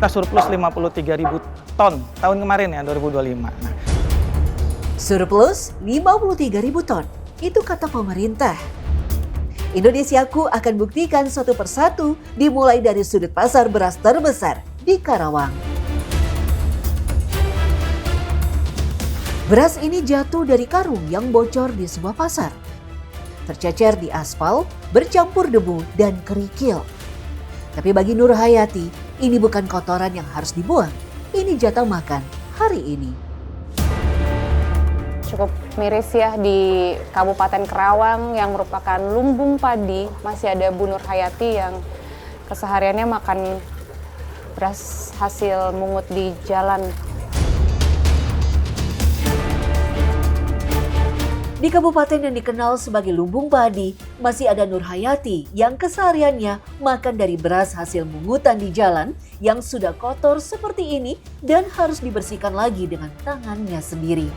kita surplus 53.000 ton tahun kemarin ya, 2025. Nah, Surplus 53.000 ton, itu kata pemerintah. Indonesiaku akan buktikan satu persatu dimulai dari sudut pasar beras terbesar di Karawang. Beras ini jatuh dari karung yang bocor di sebuah pasar. Tercecer di aspal, bercampur debu dan kerikil. Tapi bagi Nur Hayati, ini bukan kotoran yang harus dibuang. Ini jatah makan hari ini. Cukup miris ya, di Kabupaten Karawang yang merupakan lumbung padi, masih ada Bu Nur Hayati yang kesehariannya makan beras hasil mungut di jalan. Di kabupaten yang dikenal sebagai lumbung padi, masih ada Nur Hayati yang kesehariannya makan dari beras hasil mungutan di jalan yang sudah kotor seperti ini dan harus dibersihkan lagi dengan tangannya sendiri.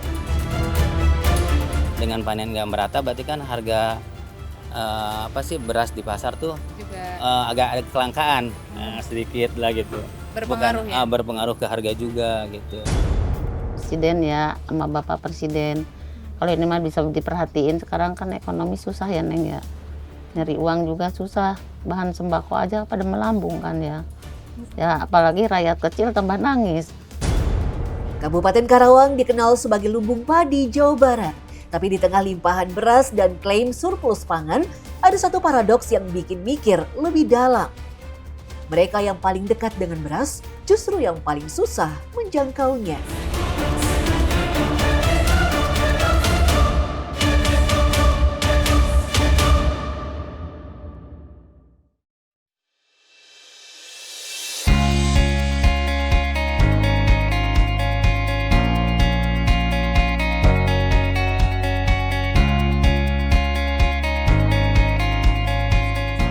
Dengan panen nggak merata berarti kan harga beras di pasar tuh juga agak ada kelangkaan sedikit lah gitu. Berpengaruh ya? Berpengaruh ke harga juga gitu. Presiden ya sama Bapak Presiden. Kalau ini mah bisa diperhatiin, sekarang kan ekonomi susah ya Neng ya. Nyari uang juga susah, bahan sembako aja pada melambung kan ya. Ya apalagi rakyat kecil tambah nangis. Kabupaten Karawang dikenal sebagai lumbung padi Jawa Barat. Tapi di tengah limpahan beras dan klaim surplus pangan, ada satu paradoks yang bikin mikir lebih dalam. Mereka yang paling dekat dengan beras justru yang paling susah menjangkaunya.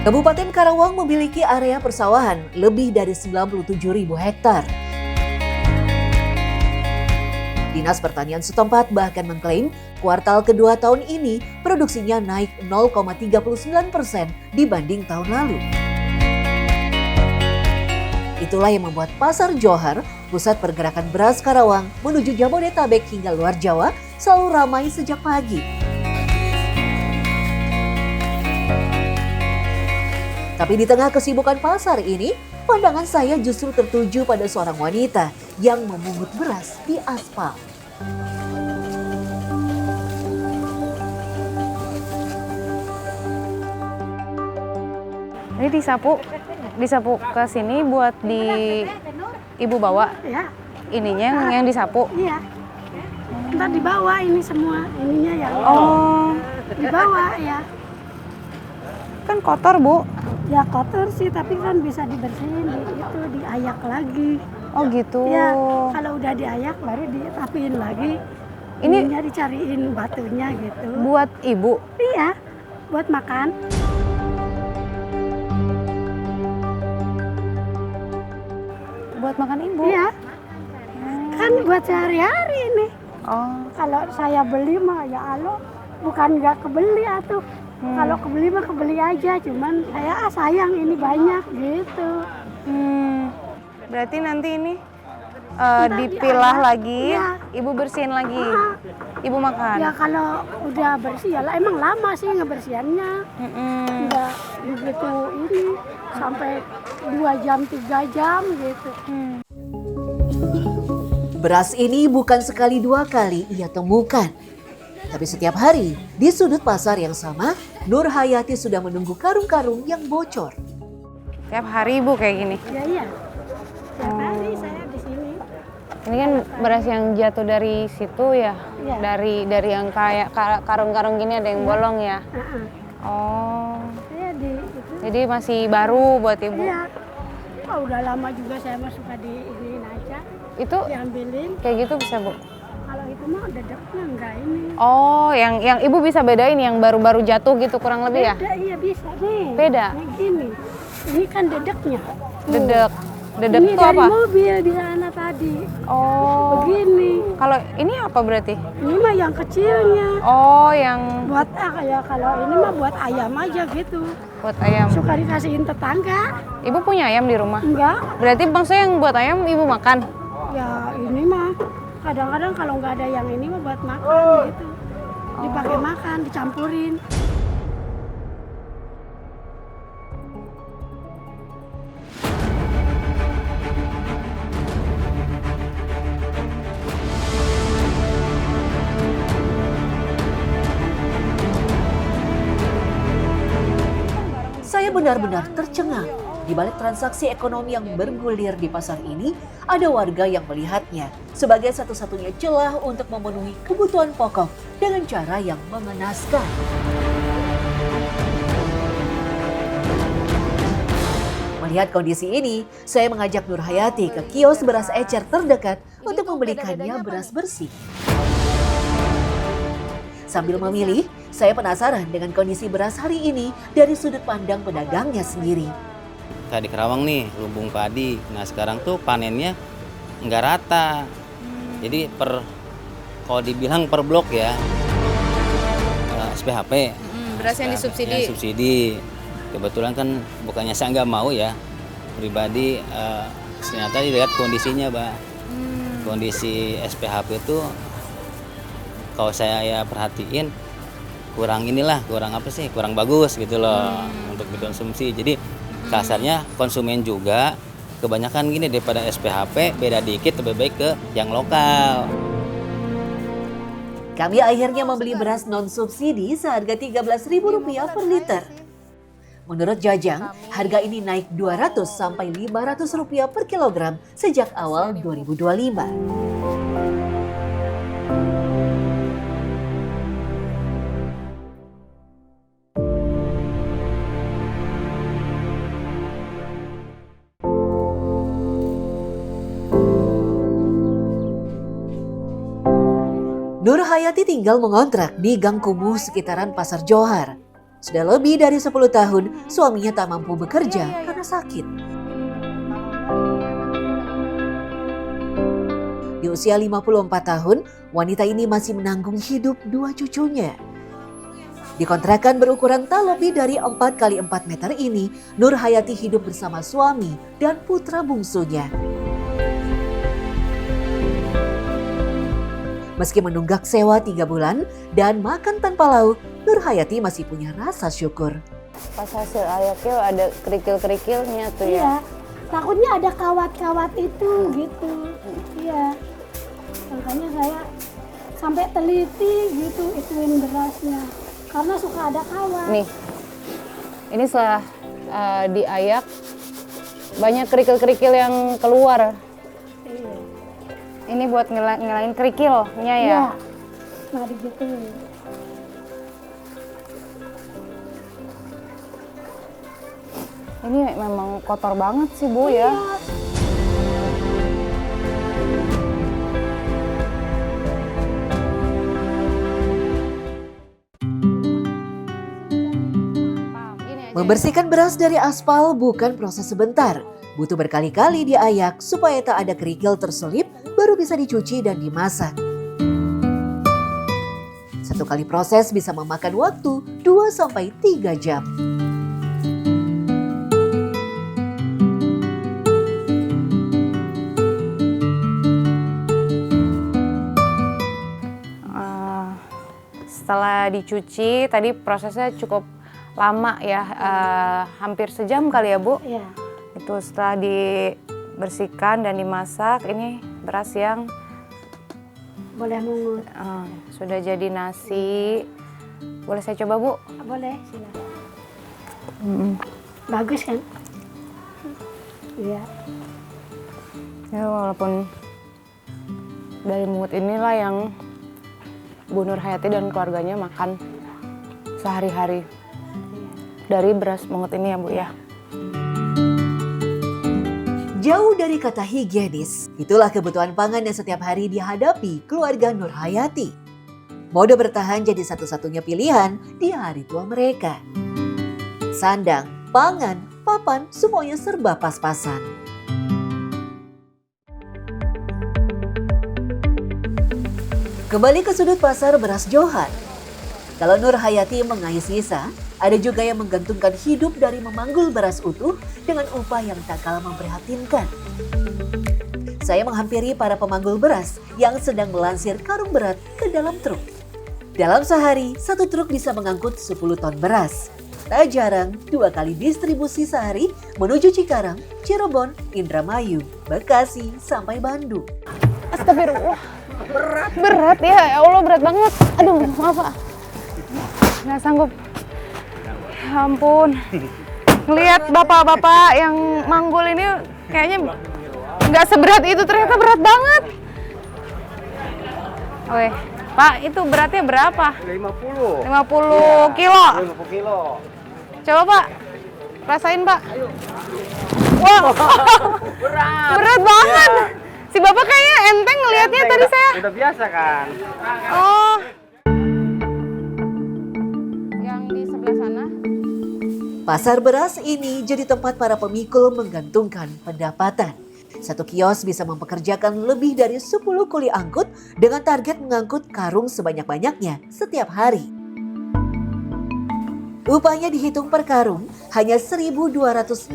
Kabupaten Karawang memiliki area persawahan lebih dari 97.000 hektar. Dinas Pertanian setempat bahkan mengklaim kuartal kedua tahun ini produksinya naik 0,39% dibanding tahun lalu. Itulah yang membuat Pasar Johar, pusat pergerakan beras Karawang menuju Jabodetabek hingga luar Jawa, selalu ramai sejak pagi. Tapi di tengah kesibukan pasar ini, pandangan saya justru tertuju pada seorang wanita yang memungut beras di aspal. Ini disapu ke sini buat ibu bawa. Ya, Ininya yang disapu. iya. Ntar dibawa ini semua, ininya ya. Oh, Dibawa ya. kan kotor Bu. Ya kotor sih, tapi kan bisa dibersihin, itu diayak lagi. Oh gitu. Ya, kalau udah diayak baru dirapiin lagi. Ini Ininya dicariin batunya gitu. buat ibu. Iya, buat makan. Buat makan ibu. Iya. Kan buat sehari-hari ini. Oh. Kalau saya beli mah ya Allah, bukan nggak kebeli atuh. Kalau kebeli mah kebeli aja, cuman saya sayang ini banyak gitu. Berarti nanti ini Ntar dipilah diayak. lagi, Iya. ibu bersihin lagi, Ah. ibu makan. Ya kalau udah bersih ya lah, emang lama sih ngebersihannya. Nggak begitu ini, sampai 2 jam, 3 jam gitu. Beras ini bukan sekali dua kali ia temukan. Tapi setiap hari, di sudut pasar yang sama, Nur Hayati sudah menunggu karung-karung yang bocor. Tiap hari ibu kayak gini. Ya iya, tiap hari saya di sini. Ini kan beras yang jatuh dari situ ya, Iya. dari yang kayak karung-karung gini ada yang bolong ya. Oh, Saya di itu. jadi masih baru buat ibu. Iya. Oh, udah lama juga saya mah suka diinin aja, Itu diambilin. kayak gitu bisa Bu? Kalau itu mah dedeknya enggak ini. Oh, yang ibu bisa bedain yang baru-baru jatuh gitu kurang lebih ya? Beda, iya bisa nih. Beda? Nih gini, ini kan dedeknya. Dedek. Dedek Ini itu dari apa? mobil di sana tadi. Oh. Begini. Kalau ini apa berarti? Ini mah yang kecilnya. Oh, yang buat kayak kalau ini mah buat ayam aja gitu. Buat ayam. Suka dikasihin tetangga. Ibu punya ayam di rumah? Enggak, Berarti maksudnya yang buat ayam ibu makan? ya ini mah kadang-kadang kalau nggak ada yang ini mah buat makan gitu. Dipakai makan, dicampurin. Saya benar-benar tercengang. Di balik transaksi ekonomi yang bergulir di pasar ini, ada warga yang melihatnya sebagai satu-satunya celah untuk memenuhi kebutuhan pokok dengan cara yang mengenaskan. Melihat kondisi ini, saya mengajak Nur Hayati ke kios beras ecer terdekat untuk membelikannya beras bersih. Sambil memilih, saya penasaran dengan kondisi beras hari ini dari sudut pandang pedagangnya sendiri. Kita di Kerawang nih, lumbung padi. Nah sekarang tuh panennya nggak rata. Jadi kalau dibilang per blok ya, SPHP. Beras yang disubsidi. Yang subsidi. Kebetulan kan bukannya saya nggak mau ya, pribadi ternyata dilihat kondisinya, Mbak. Kondisi SPHP itu kalau saya perhatiin kurang bagus gitu loh untuk dikonsumsi. Jadi kasarnya konsumen juga kebanyakan gini, daripada SPHP beda dikit lebih baik ke yang lokal. Kami akhirnya membeli beras non-subsidi seharga Rp13.000 per liter. Menurut Jajang, harga ini naik Rp200 sampai Rp500 per kilogram sejak awal 2025. Nur Hayati tinggal mengontrak di Gang Kumuh sekitaran Pasar Johar. Sudah lebih dari 10 tahun, suaminya tak mampu bekerja karena sakit. Di usia 54 tahun, wanita ini masih menanggung hidup 2 cucunya. Di kontrakan berukuran tak lebih dari 4 kali 4 meter ini, Nur Hayati hidup bersama suami dan putra bungsunya. Meski menunggak sewa 3 bulan dan makan tanpa lauk, Nur Hayati masih punya rasa syukur. Pas hasil ayakil ada kerikil-kerikilnya tuh ya. Iya, takutnya ada kawat-kawat itu gitu. Iya, makanya saya sampai teliti gitu ituin berasnya. Karena suka ada kawat. Nih, ini setelah diayak banyak kerikil-kerikil yang keluar. Iya. Ini buat ngelain kerikilnya ya? Iya, nah digituin. Ini memang kotor banget sih Bu ya. Membersihkan beras dari aspal bukan proses sebentar. Butuh berkali-kali diayak supaya tak ada kerikil terselip, baru bisa dicuci dan dimasak. Satu kali proses bisa memakan waktu 2-3 jam. Setelah dicuci, tadi prosesnya cukup lama ya, hampir sejam kali ya Bu? Iya. Itu setelah dibersihkan dan dimasak, ini beras yang Boleh mungut. sudah jadi nasi. Boleh saya coba Bu? Boleh, silakan. Bagus kan? Iya. Ya walaupun dari mungut inilah yang Bu Nur Hayati dan keluarganya makan sehari-hari. Dari beras mungut ini ya Bu ya. Jauh dari kata higienis, itulah kebutuhan pangan yang setiap hari dihadapi keluarga Nur Hayati. Mode bertahan jadi satu-satunya pilihan di hari tua mereka. Sandang, pangan, papan, semuanya serba pas-pasan. Kembali ke sudut pasar beras Johar. Kalau Nur Hayati mengais sisa, ada juga yang menggantungkan hidup dari memanggul beras utuh dengan upah yang tak kalah memprihatinkan. Saya menghampiri para pemanggul beras yang sedang melansir karung berat ke dalam truk. Dalam sehari, satu truk bisa mengangkut 10 ton beras. Tak jarang, 2 kali distribusi sehari menuju Cikarang, Cirebon, Indramayu, Bekasi, sampai Bandung. Astagfirullah. Berat ya Allah, berat banget. Aduh, maaf Pak. Nggak sanggup. Ya ampun. Ngelihat bapak-bapak yang manggul ini kayaknya nggak seberat itu, ternyata berat banget. Oke, Pak, itu beratnya berapa? 50. 50 kilo. 50 kilo. Coba Pak, rasain Pak. Wah, berat banget. Si Bapak kayaknya enteng ngelihatnya tadi saya. Udah biasa kan? Oh. Yang di sebelah sana. Pasar beras ini jadi tempat para pemikul menggantungkan pendapatan. Satu kios bisa mempekerjakan lebih dari 10 kuli angkut dengan target mengangkut karung sebanyak-banyaknya setiap hari. Upahnya dihitung per karung hanya Rp1.250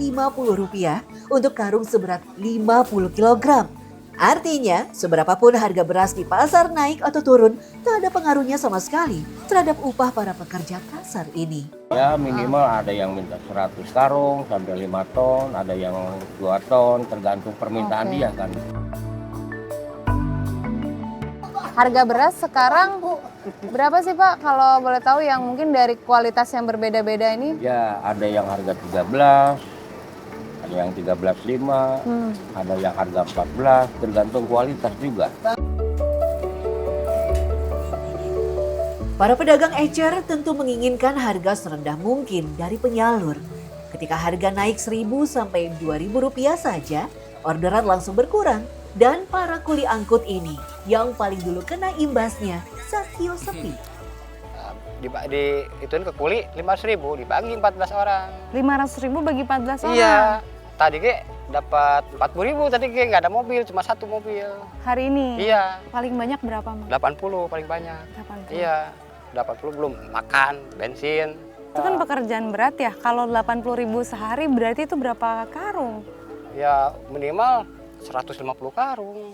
untuk karung seberat 50 kg. Artinya, seberapapun harga beras di pasar naik atau turun, tak ada pengaruhnya sama sekali terhadap upah para pekerja kasar ini. Ya minimal ada yang minta 100 karung sampai 5 ton, ada yang 2 ton, tergantung permintaan dia kan. Harga beras sekarang berapa sih Pak? Kalau boleh tahu yang mungkin dari kualitas yang berbeda-beda ini? Ya ada yang harga 13, ada yang 13,5, ada yang harga 14, tergantung kualitas juga. Para pedagang ecer tentu menginginkan harga serendah mungkin dari penyalur. Ketika harga naik Rp1.000 sampai Rp2.000 saja, orderan langsung berkurang. Dan para kuli angkut ini yang paling dulu kena imbasnya saat kios sepi. Ituin ke kuli 500.000 dibagi 14 orang. 500.000 bagi 14 orang? Iya. Tadi ke dapat 40.000, tadi ke nggak ada mobil, cuma 1 mobil. Hari ini? Iya. Paling banyak berapa Mas? 80 paling banyak. 80. Iya. 80 belum makan, bensin. Itu kan pekerjaan berat ya. Kalau 80.000 sehari berarti itu berapa karung? Ya minimal 150 karung.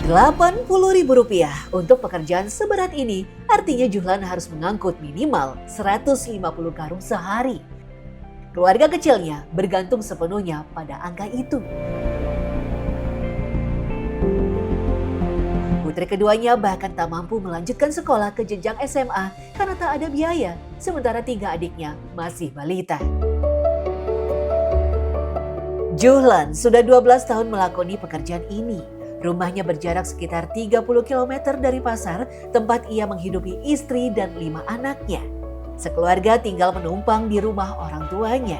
Rp80.000 untuk pekerjaan seberat ini, artinya Juhlan harus mengangkut minimal 150 karung sehari. Keluarga kecilnya bergantung sepenuhnya pada angka itu. Putri keduanya bahkan tak mampu melanjutkan sekolah ke jenjang SMA karena tak ada biaya, sementara 3 adiknya masih balita. Juhlan sudah 12 tahun melakoni pekerjaan ini. Rumahnya berjarak sekitar 30 km dari pasar tempat ia menghidupi istri dan 5 anaknya. Sekeluarga tinggal menumpang di rumah orang tuanya.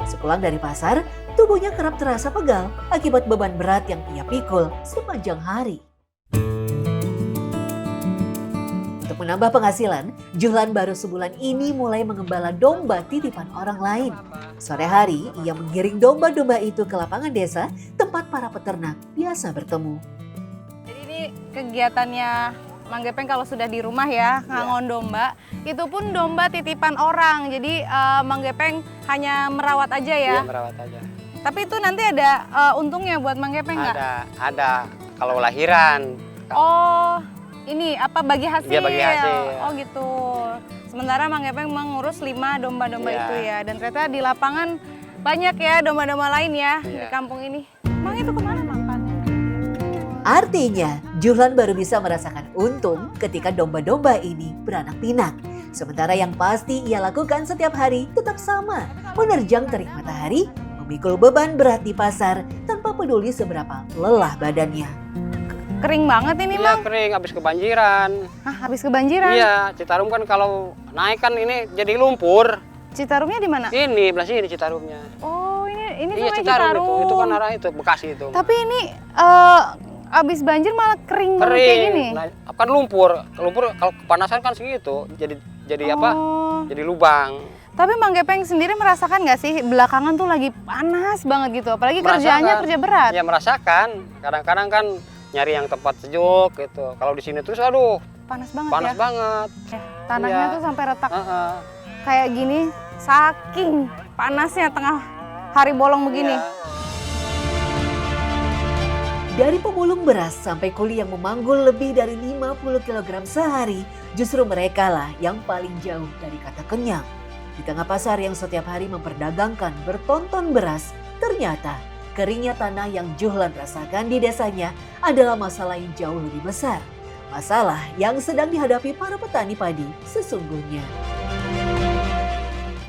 Sepulang dari pasar, tubuhnya kerap terasa pegal akibat beban berat yang ia pikul sepanjang hari. Untuk menambah penghasilan, Juhlan baru sebulan ini mulai mengembala domba titipan orang lain. Sore hari, ia menggiring domba-domba itu ke lapangan desa tempat para peternak biasa bertemu. Jadi ini kegiatannya Mang Gepeng kalau sudah di rumah ya, ngangon domba. Itu pun domba titipan orang, jadi Mang Gepeng hanya merawat aja ya? Iya, merawat aja. Tapi itu nanti ada untungnya buat Mang Gepeng nggak? Ada. Kalau lahiran. Oh, ini apa bagi hasil? Iya, bagi hasil. Oh gitu. Sementara Mang Gepeng mengurus 5 domba-domba Iya. itu ya. Dan ternyata di lapangan banyak ya domba-domba lain ya di Iya. kampung ini. Mang itu kemana Mang? Artinya, Juhlan baru bisa merasakan untung ketika domba-domba ini beranak pinak. Sementara yang pasti ia lakukan setiap hari tetap sama, menerjang terik matahari, memikul beban berat di pasar tanpa peduli seberapa lelah badannya. Kering banget ini Iya, Mang. kering, habis kebanjiran. Hah, habis kebanjiran? Iya, Citarum kan kalau naik kan ini jadi lumpur. Citarumnya di mana? Ini, belah sini Citarumnya. Oh, ini Iya, namanya Citarum. Itu kan arah itu, Bekasi itu. Tapi ini abis banjir malah kering banget kayak gini. Nah, kan lumpur kalau kepanasan kan segitu, jadi apa? Oh. Jadi lubang. Tapi Mang Gepeng sendiri merasakan nggak sih belakangan tuh lagi panas banget gitu, apalagi kerjaannya kerja berat. Ya merasakan. Kadang-kadang kan nyari yang tempat sejuk gitu. Kalau di sini terus aduh Panas banget panas ya. banget. Tanahnya Iya. tuh sampai retak Heeh. kayak gini, saking panasnya tengah hari bolong begini. Iya. Dari pemulung beras sampai kuli yang memanggul lebih dari 50 kg sehari, justru mereka lah yang paling jauh dari kata kenyang. Di tengah pasar yang setiap hari memperdagangkan bertonton beras, ternyata keringnya tanah yang Juhlan rasakan di desanya adalah masalah yang jauh lebih besar. Masalah yang sedang dihadapi para petani padi sesungguhnya.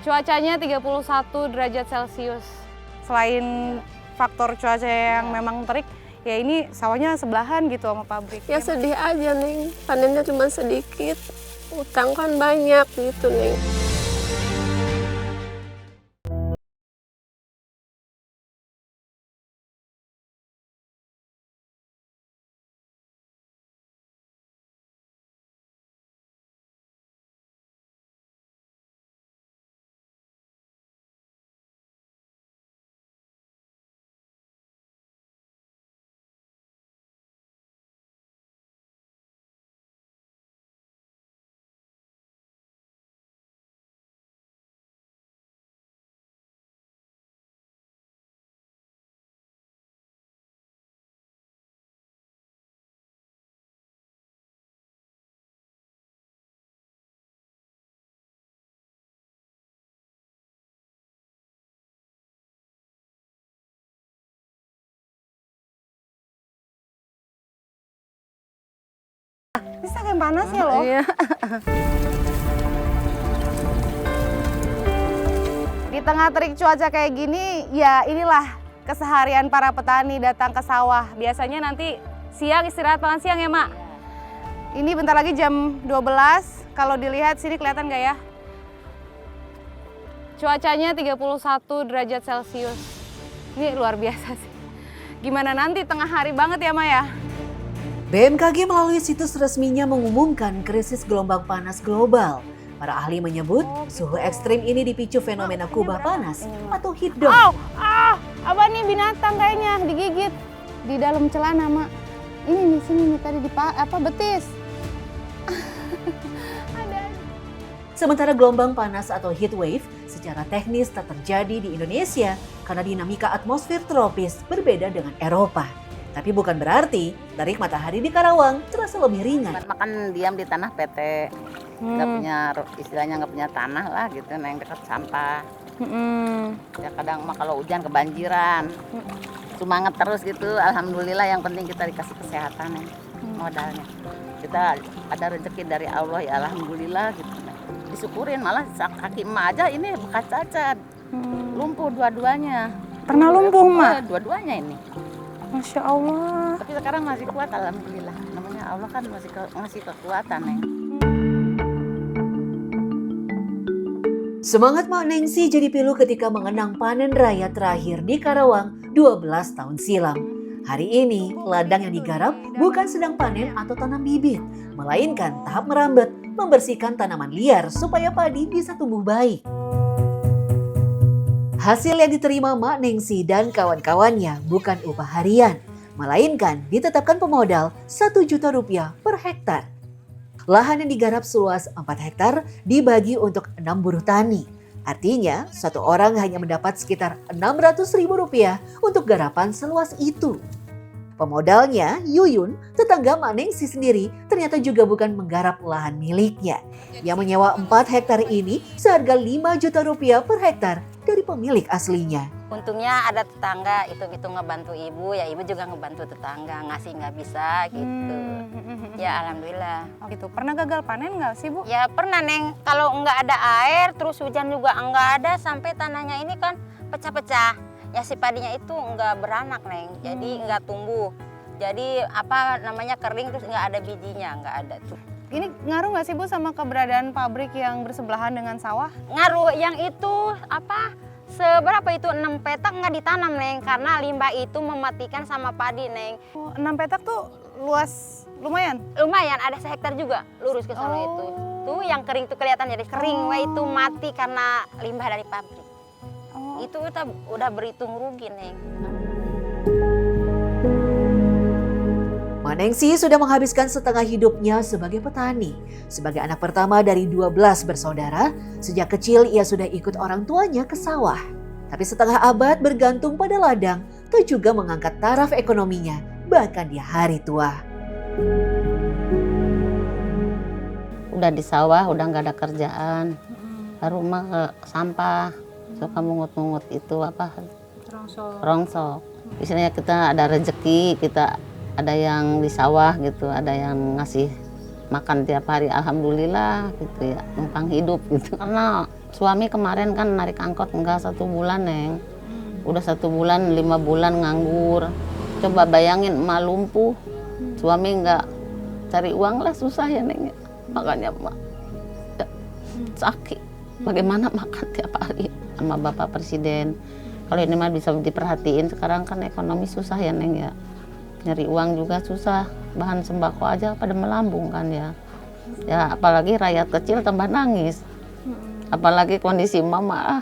Cuacanya 31 derajat Celcius. Selain faktor cuaca yang memang terik, ya ini sawahnya sebelahan gitu sama pabrik. Ya sedih aja Neng, panennya cuma sedikit, utang kan banyak gitu Neng. Ini saking panasnya loh. Di tengah terik cuaca kayak gini, ya inilah keseharian para petani datang ke sawah. Biasanya nanti siang istirahat makan siang ya, Mak? Ini bentar lagi jam 12. Kalau dilihat sini kelihatan nggak ya? Cuacanya 31 derajat Celcius. Ini luar biasa sih. Gimana nanti tengah hari banget ya, Mak ya? BMKG melalui situs resminya mengumumkan krisis gelombang panas global. Para ahli menyebut suhu ekstrim ini dipicu fenomena kubah panas atau heat dome. Abah nih binatang kayaknya digigit di dalam celana, Mak. Ini nih sini nih tadi di betis. Sementara gelombang panas atau heat wave secara teknis tak terjadi di Indonesia karena dinamika atmosfer tropis berbeda dengan Eropa. Tapi bukan berarti terik matahari di Karawang terasa lebih ringan. Makan diam di tanah PT, nggak punya istilahnya nggak punya tanah lah gitu, yang dekat sampah. Ya kadang mah kalau hujan kebanjiran, semangat terus gitu. Alhamdulillah yang penting kita dikasih kesehatan ya, modalnya. Kita ada rezeki dari Allah ya alhamdulillah gitu. Disyukurin malah kaki emak aja ini bekas cacat, lumpuh dua-duanya. Pernah lumpuh, Mak? Dua-duanya ini. Masya Allah. Tapi sekarang masih kuat alhamdulillah. Namanya Allah kan masih ngasih kekuatan Neng. Semangat Mak Nengsi jadi pilu ketika mengenang panen raya terakhir di Karawang 12 tahun silam. Hari ini, ladang yang digarap bukan sedang panen atau tanam bibit, melainkan tahap merambat, membersihkan tanaman liar supaya padi bisa tumbuh baik. Hasil yang diterima Mak Nengsi dan kawan-kawannya bukan upah harian, melainkan ditetapkan pemodal Rp1 juta per hektar. Lahan yang digarap seluas 4 hektar dibagi untuk 6 buruh tani. Artinya, satu orang hanya mendapat sekitar Rp600.000 untuk garapan seluas itu. Pemodalnya, Yuyun, tetangga Mak Nengsi sendiri, ternyata juga bukan menggarap lahan miliknya. Yang menyewa 4 hektar ini seharga Rp5 juta per hektar dari pemilik aslinya. Untungnya ada tetangga itu ngebantu ibu, ya ibu juga ngebantu tetangga, ngasih nggak bisa gitu. Ya alhamdulillah. Oh gitu. Pernah gagal panen nggak sih, Bu? Ya pernah Neng, kalau nggak ada air terus hujan juga nggak ada sampai tanahnya ini kan pecah-pecah. Ya si padinya itu nggak beranak Neng, jadi nggak tumbuh. Jadi apa namanya kering terus nggak ada bijinya, nggak ada tuh. Ini ngaruh nggak sih Bu sama keberadaan pabrik yang bersebelahan dengan sawah? Ngaruh yang itu apa? Seberapa itu 6 petak nggak ditanam Neng karena limbah itu mematikan sama padi Neng. 6 petak tuh luas lumayan? Lumayan, ada sehektar juga lurus ke sana itu. Tuh yang kering tuh kelihatan jadi kering, wah itu mati karena limbah dari pabrik. Itu kita udah berhitung rugi Neng. Manengsi sudah menghabiskan setengah hidupnya sebagai petani. Sebagai anak pertama dari 12 bersaudara, sejak kecil ia sudah ikut orang tuanya ke sawah. Tapi setengah abad bergantung pada ladang, tak juga mengangkat taraf ekonominya, bahkan di hari tua. Udah di sawah, udah nggak ada kerjaan. Baru mah ke sampah, suka mungut-mungut itu apa? Rongsok. Misalnya kita ada rezeki, kita ada yang di sawah gitu, ada yang ngasih makan tiap hari, alhamdulillah gitu ya, numpang hidup gitu. Karena suami kemarin kan narik angkot enggak 1 bulan, Neng. Udah 1 bulan, 5 bulan nganggur. Coba bayangin emak lumpuh, suami enggak cari uang lah, susah ya, Neng. Makanya emak ya, sakit. Bagaimana makan tiap hari sama Bapak Presiden. Kalau ini mah bisa diperhatiin, sekarang kan ekonomi susah ya, Neng ya. Nyari uang juga susah, bahan sembako aja pada melambung kan ya. Ya apalagi rakyat kecil tambah nangis. Apalagi kondisi mama.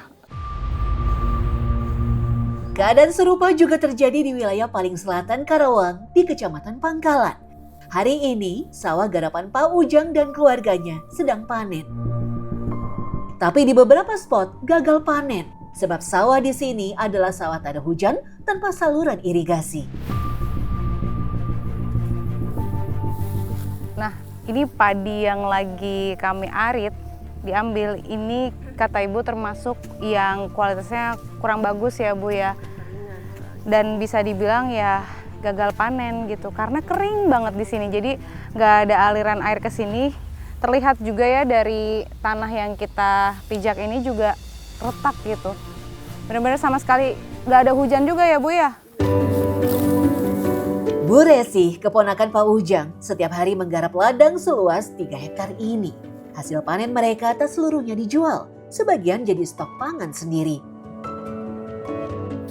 Keadaan serupa juga terjadi di wilayah paling selatan Karawang di Kecamatan Pangkalan. Hari ini, sawah garapan Pak Ujang dan keluarganya sedang panen. Tapi di beberapa spot gagal panen, sebab sawah di sini adalah sawah tak ada hujan tanpa saluran irigasi. Nah, ini padi yang lagi kami arit, diambil, ini kata Ibu termasuk yang kualitasnya kurang bagus ya Bu ya. Dan bisa dibilang ya gagal panen gitu, karena kering banget di sini. Jadi nggak ada aliran air ke sini. Terlihat juga ya dari tanah yang kita pijak ini juga retak gitu. Benar-benar sama sekali nggak ada hujan juga ya Bu ya. Bu Resi, keponakan Pak Ujang, setiap hari menggarap ladang seluas 3 hektar ini. Hasil panen mereka tak seluruhnya dijual, sebagian jadi stok pangan sendiri.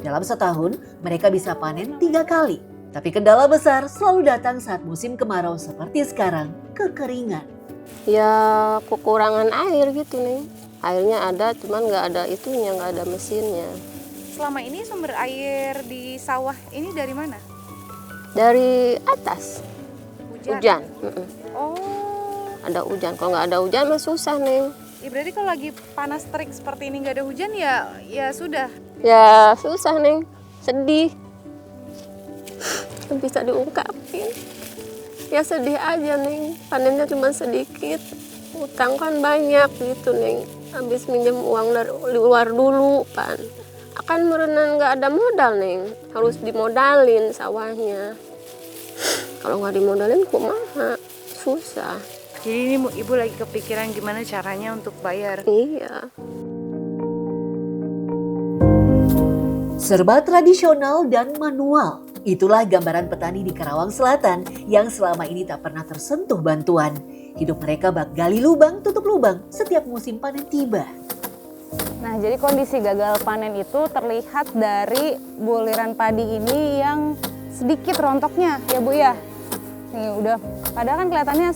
Dalam setahun, mereka bisa panen 3 kali. Tapi kendala besar selalu datang saat musim kemarau seperti sekarang, kekeringan. Ya kekurangan air gitu nih. Airnya ada, cuman nggak ada itunya, nggak ada mesinnya. Selama ini sumber air di sawah ini dari mana? Dari atas. Hujan. Oh. Ada hujan. Kalau nggak ada hujan mah susah, Neng. Ya berarti kalau lagi panas terik seperti ini nggak ada hujan ya sudah. Ya susah, Neng. Sedih. Bisa diungkapin. Ya sedih aja, Neng. Panennya cuma sedikit. Utang kan banyak gitu, Neng. Habis minjem uang dari luar dulu, Pan. Akan merenang nggak ada modal, Neng. Harus dimodalin sawahnya. Kalau nggak dimodalin kumaha, susah. Jadi ini Ibu lagi kepikiran gimana caranya untuk bayar? Iya. Serba tradisional dan manual. Itulah gambaran petani di Karawang Selatan yang selama ini tak pernah tersentuh bantuan. Hidup mereka bak gali lubang, tutup lubang setiap musim panen tiba. Nah, jadi kondisi gagal panen itu terlihat dari buliran padi ini yang sedikit rontoknya ya Bu ya. Nih udah, padahal kan kelihatannya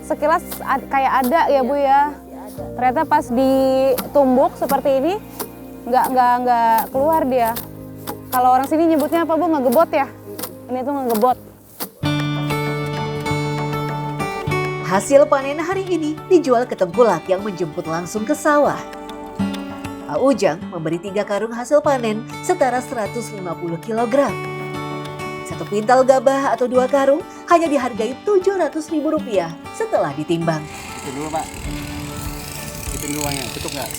sekilas kayak ada ya Bu ya. Ternyata pas ditumbuk seperti ini nggak keluar dia. Kalau orang sini nyebutnya apa Bu? Ngegebot ya? Ini tuh ngegebot. Hasil panen hari ini dijual ke tengkulak yang menjemput langsung ke sawah. Pak Ujang memberi 3 karung hasil panen setara 150 kg. 1 kuintal gabah atau 2 karung hanya dihargai Rp700.000 setelah ditimbang. Itu dulu Pak. Hitung dulu uangnya, cukup nggak?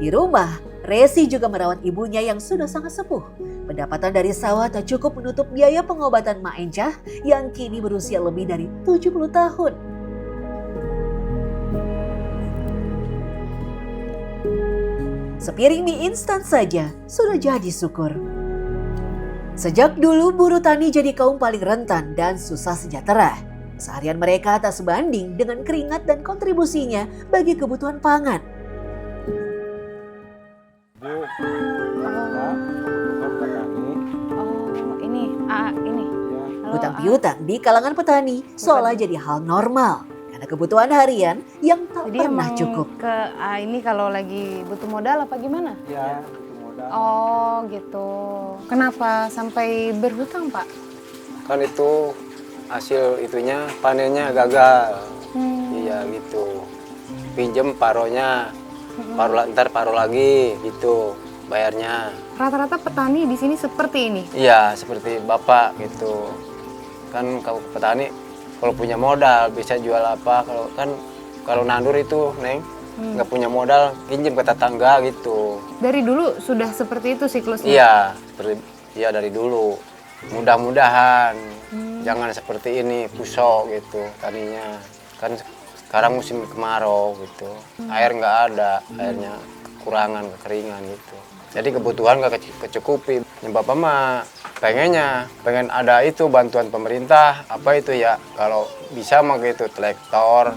Di rumah, Resi juga merawat ibunya yang sudah sangat sepuh. Pendapatan dari sawah tak cukup menutup biaya pengobatan Mak Encah yang kini berusia lebih dari 70 tahun. Sepiring mie instan saja sudah jadi syukur. Sejak dulu buruh tani jadi kaum paling rentan dan susah sejahtera. Seharian mereka tak sebanding dengan keringat dan kontribusinya bagi kebutuhan pangan. Ini. Hutang piutang di kalangan petani seolah jadi hal normal. Ada kebutuhan harian yang tak Jadi pernah emang cukup. ini kalau lagi butuh modal apa gimana? Ya, butuh modal. Oh gitu. Kenapa sampai berhutang Pak? Kan itu hasil itunya panennya gagal. Iya gitu. Pinjem paronya, ntar paro lagi gitu bayarnya. Rata-rata petani di sini seperti ini. Iya seperti bapak gitu. Kan kalau petani kalau punya modal bisa jual apa, kalau nandur itu Neng nggak punya modal pinjem ke tetangga gitu. Dari dulu sudah seperti itu siklusnya? Iya dari dulu. Mudah-mudahan jangan seperti ini pusok gitu tadinya. Kan sekarang musim kemarau gitu. Air nggak ada, airnya kekurangan, kekeringan gitu. Jadi kebutuhan nggak kecukupi. Bapak mah pengen ada itu bantuan pemerintah apa itu ya, kalau bisa mah gitu traktor,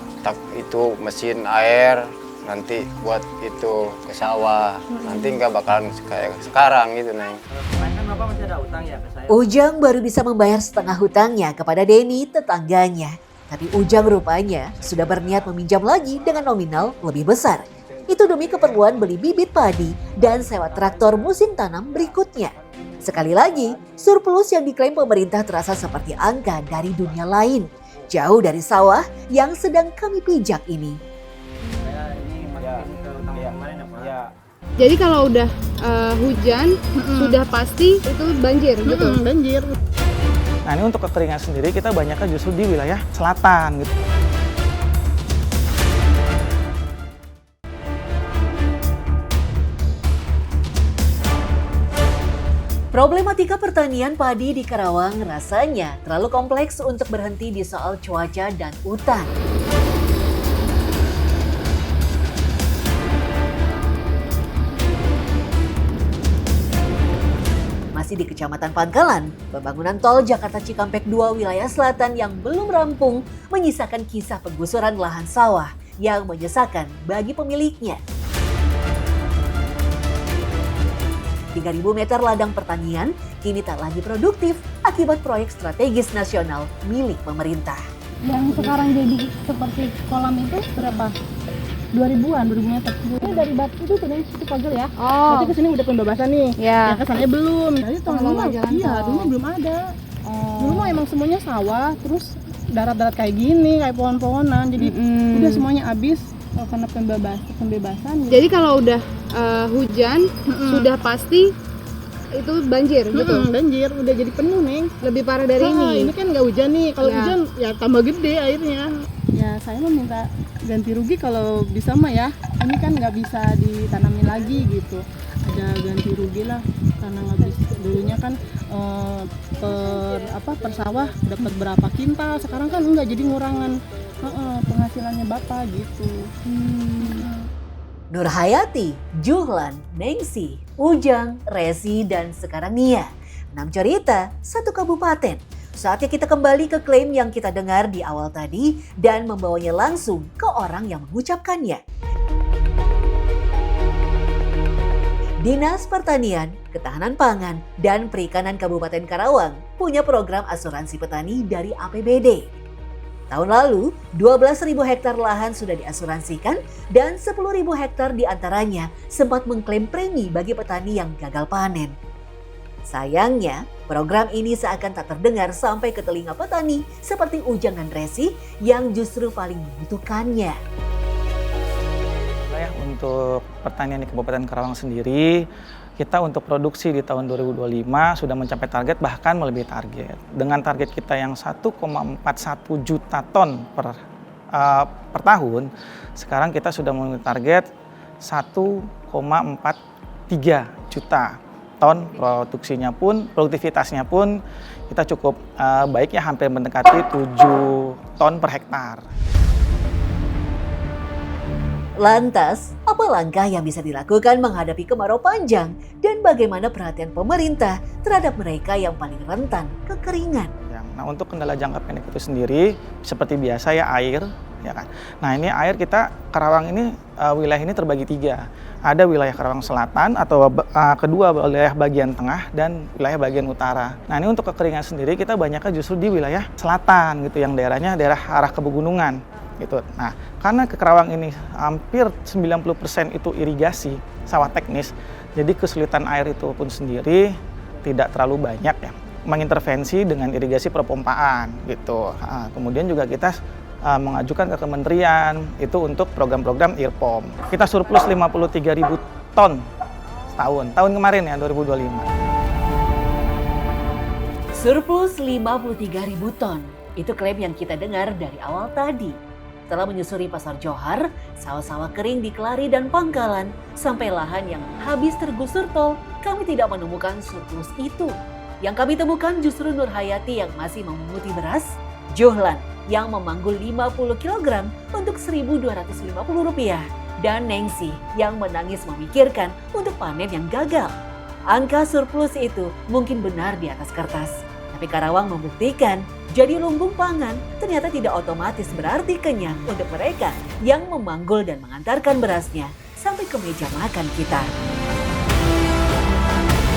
itu mesin air nanti buat itu ke sawah. Nanti nggak bakalan kayak sekarang gitu Neng. Kan Bapak masih ada utang ya ke saya. Ujang baru bisa membayar setengah hutangnya kepada Denny tetangganya. Tapi Ujang rupanya sudah berniat meminjam lagi dengan nominal lebih besar. Itu demi keperluan beli bibit padi dan sewa traktor musim tanam berikutnya. Sekali lagi, surplus yang diklaim pemerintah terasa seperti angka dari dunia lain. Jauh dari sawah yang sedang kami pijak ini. Jadi kalau udah hujan sudah pasti itu banjir gitu. Banjir. Nah ini untuk kekeringan sendiri kita banyaknya justru di wilayah selatan gitu. Problematika pertanian padi di Karawang rasanya terlalu kompleks untuk berhenti di soal cuaca dan utang. Masih di Kecamatan Pangkalan, pembangunan tol Jakarta Cikampek 2 wilayah selatan yang belum rampung menyisakan kisah penggusuran lahan sawah yang menyesakan bagi pemiliknya. 3.000 meter ladang pertanian kini tak lagi produktif akibat proyek strategis nasional milik pemerintah. Yang sekarang jadi seperti kolam itu berapa? 2000-an, 2000 meter. Ini dari batu itu dari situ pagel ya. Oh. Berarti kesini udah pembebasan nih. Ya. Yang kesannya belum. Jadi Pengelola jalan iya, tol. dulu belum ada. Dulu mah emang semuanya sawah, terus darat-darat kayak gini, kayak pohon-pohonan. Jadi udah semuanya habis karena pembebasan. Jadi kalau udah hujan sudah pasti itu banjir gitu. Banjir, udah jadi penuh Neng. Lebih parah dari ini. Ini kan nggak hujan nih. Kalau Ya. hujan ya tambah gede airnya. Ya saya mau minta ganti rugi kalau bisa mah ya. Ini kan nggak bisa ditanamin lagi gitu. Ada ganti rugi lah karena nggak bisa. Dulunya kan per sawah dapat berapa kintal. Sekarang kan enggak, jadi ngurangan penghasilannya bapak gitu. Nur Hayati, Juhlan, Nengsi, Ujang, Resi, dan sekarang Nia. 6 cerita, 1 kabupaten. Saatnya kita kembali ke klaim yang kita dengar di awal tadi dan membawanya langsung ke orang yang mengucapkannya. Dinas Pertanian, Ketahanan Pangan, dan Perikanan Kabupaten Karawang punya program asuransi petani dari APBD. Tahun lalu, 12.000 hektar lahan sudah diasuransikan dan 10.000 hektar diantaranya sempat mengklaim premi bagi petani yang gagal panen. Sayangnya, program ini seakan tak terdengar sampai ke telinga petani seperti Ujang dan Resi yang justru paling membutuhkannya. Untuk pertanian di Kabupaten Karawang sendiri, kita untuk produksi di tahun 2025 sudah mencapai target, bahkan melebihi target. Dengan target kita yang 1,41 juta ton per tahun, sekarang kita sudah memenuhi target 1,43 juta ton. Produksinya pun, produktivitasnya pun kita cukup baik ya, hampir mendekati 7 ton per hektar. Lantas, apa langkah yang bisa dilakukan menghadapi kemarau panjang dan bagaimana perhatian pemerintah terhadap mereka yang paling rentan kekeringan? Nah, untuk kendala jangka pendek itu sendiri seperti biasa ya air, ya kan. Nah, ini air kita Karawang ini wilayah ini terbagi 3. Ada wilayah Karawang Selatan atau kedua wilayah bagian tengah dan wilayah bagian utara. Nah, ini untuk kekeringan sendiri kita banyaknya justru di wilayah selatan gitu, yang daerahnya daerah arah ke pegunungan. gitu. Nah, karena ke Karawang ini hampir 90% itu irigasi, sawah teknis, jadi kesulitan air itu pun sendiri tidak terlalu banyak ya. Mengintervensi dengan irigasi perpompaan gitu. Nah, kemudian juga kita mengajukan ke kementerian itu untuk program-program IRPOM. Kita surplus 53.000 ton setahun, tahun kemarin ya 2025. Surplus 53.000 ton, itu klaim yang kita dengar dari awal tadi. Setelah menyusuri pasar Johar, sawah-sawah kering di Kelari dan Pangkalan, sampai lahan yang habis tergusur tol, kami tidak menemukan surplus itu. Yang kami temukan justru Nur Hayati yang masih memunguti beras, Johlan yang memanggul 50 kg untuk Rp1.250, dan Nengsi yang menangis memikirkan untuk panen yang gagal. Angka surplus itu mungkin benar di atas kertas, tapi Karawang membuktikan jadi lumbung pangan ternyata tidak otomatis berarti kenyang untuk mereka yang memanggul dan mengantarkan berasnya sampai ke meja makan kita.